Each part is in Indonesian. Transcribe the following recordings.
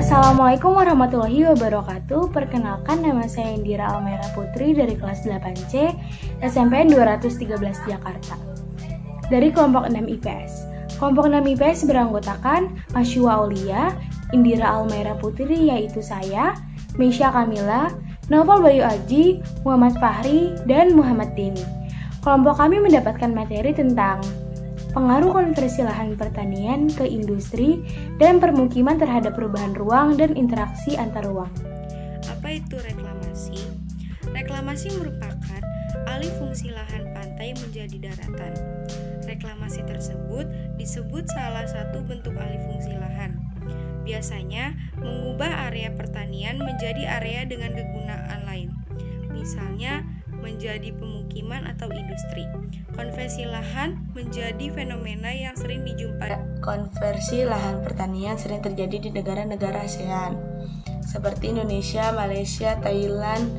Assalamualaikum warahmatullahi wabarakatuh. Perkenalkan, nama saya Indira Almera Putri dari kelas 8C SMPN 213 Jakarta dari kelompok 6 IPS. Kelompok 6 IPS beranggotakan Masyua Aulia, Indira Almera Putri yaitu saya, Meisha Kamila, Novel Bayu Aji, Muhammad Fahri, dan Muhammad Deni. Kelompok kami mendapatkan materi tentang pengaruh konversi lahan pertanian ke industri dan permukiman terhadap perubahan ruang dan interaksi antar ruang. Apa itu reklamasi? Reklamasi merupakan alih fungsi lahan pantai menjadi daratan. Reklamasi tersebut disebut salah satu bentuk alih fungsi lahan. Biasanya mengubah area pertanian menjadi area dengan kegunaan lain. Misalnya menjadi pemukiman atau industri. Konversi lahan menjadi fenomena yang sering dijumpai. Konversi lahan pertanian sering terjadi di negara-negara ASEAN seperti Indonesia, Malaysia, Thailand,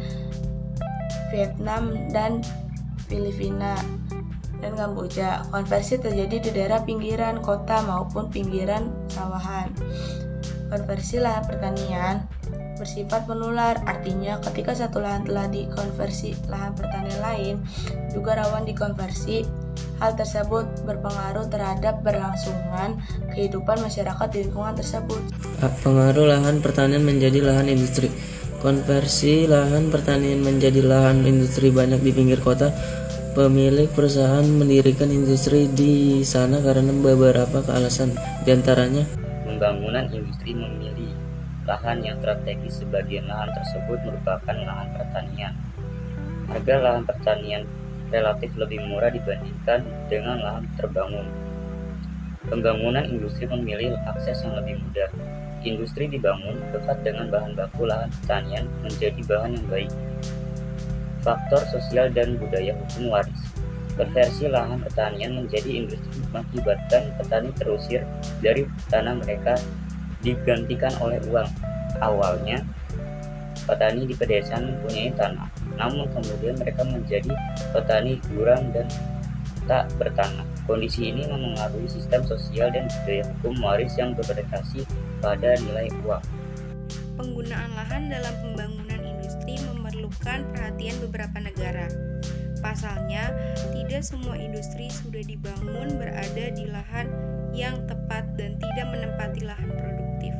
Vietnam, dan Filipina dan Kamboja. Konversi terjadi di daerah pinggiran kota maupun pinggiran sawahan. Konversi lahan pertanian bersifat menular, artinya ketika satu lahan telah dikonversi lahan pertanian lain juga rawan dikonversi. Hal tersebut berpengaruh terhadap berlangsungan kehidupan masyarakat di lingkungan tersebut. Pengaruh lahan pertanian menjadi lahan industri. Konversi lahan pertanian menjadi lahan industri banyak di pinggir kota. Pemilik perusahaan mendirikan industri di sana karena beberapa alasan, diantaranya pembangunan industri memilih lahan yang strategis. Sebagian lahan tersebut merupakan lahan pertanian. Harga lahan pertanian relatif lebih murah dibandingkan dengan lahan terbangun. Pembangunan industri memilih akses yang lebih mudah. Industri dibangun dekat dengan bahan baku lahan pertanian menjadi bahan yang baik. Faktor sosial dan budaya hukum waris. Konversi lahan pertanian menjadi industri mengakibatkan petani terusir dari tanah mereka digantikan oleh uang. Awalnya, petani di pedesaan mempunyai tanah, namun kemudian mereka menjadi petani buram dan tak bertanah. Kondisi ini memengaruhi sistem sosial dan budaya hukum waris yang berorientasi pada nilai uang. Penggunaan lahan dalam pembangunan industri memerlukan perhatian beberapa negara. Pasalnya, tidak semua industri sudah dibangun berada di lahan yang tepat dan tidak menempati lahan produktif.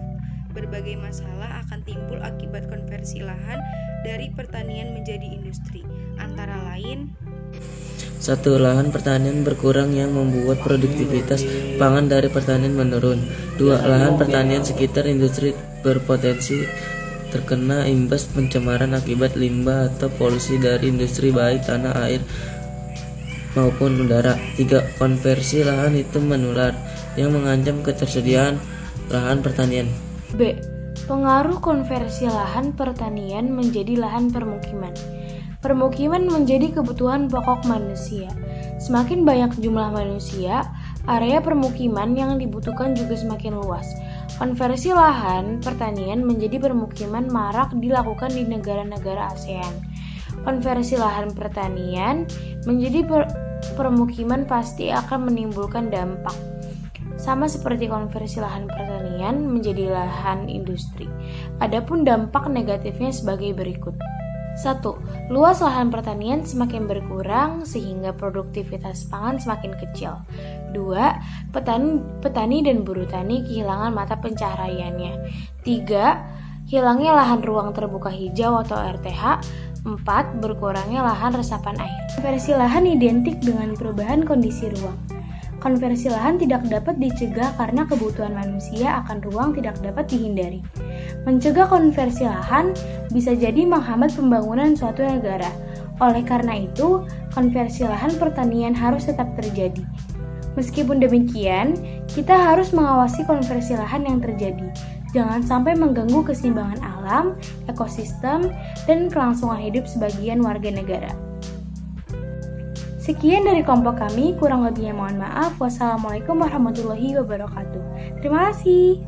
Berbagai masalah akan timbul akibat konversi lahan dari pertanian menjadi industri, antara lain: 1. Lahan pertanian berkurang yang membuat produktivitas pangan dari pertanian menurun. 2. Lahan pertanian sekitar industri berpotensi terkena imbas pencemaran akibat limbah atau polusi dari industri baik tanah, air, maupun udara. 3. Konversi lahan itu menular yang mengancam ketersediaan lahan pertanian. B. Pengaruh konversi lahan pertanian menjadi lahan permukiman. Permukiman menjadi kebutuhan pokok manusia. Semakin banyak jumlah manusia, area permukiman yang dibutuhkan juga semakin luas. Konversi lahan pertanian menjadi permukiman marak dilakukan di negara-negara ASEAN. Konversi lahan pertanian menjadi permukiman pasti akan menimbulkan dampak. Sama seperti konversi lahan pertanian menjadi lahan industri. Adapun dampak negatifnya sebagai berikut. 1. Luas lahan pertanian semakin berkurang sehingga produktivitas pangan semakin kecil. 2. Petani dan buruh tani kehilangan mata pencahariannya. 3. Hilangnya lahan ruang terbuka hijau atau RTH. 4. Berkurangnya lahan resapan air. Konversi lahan identik dengan perubahan kondisi ruang. Konversi lahan tidak dapat dicegah karena kebutuhan manusia akan ruang tidak dapat dihindari. Mencegah konversi lahan bisa jadi menghambat pembangunan suatu negara. Oleh karena itu, konversi lahan pertanian harus tetap terjadi. Meskipun demikian, kita harus mengawasi konversi lahan yang terjadi. Jangan sampai mengganggu keseimbangan alam, ekosistem, dan kelangsungan hidup sebagian warga negara. Sekian dari kelompok kami, kurang lebihnya mohon maaf. Wassalamualaikum warahmatullahi wabarakatuh. Terima kasih.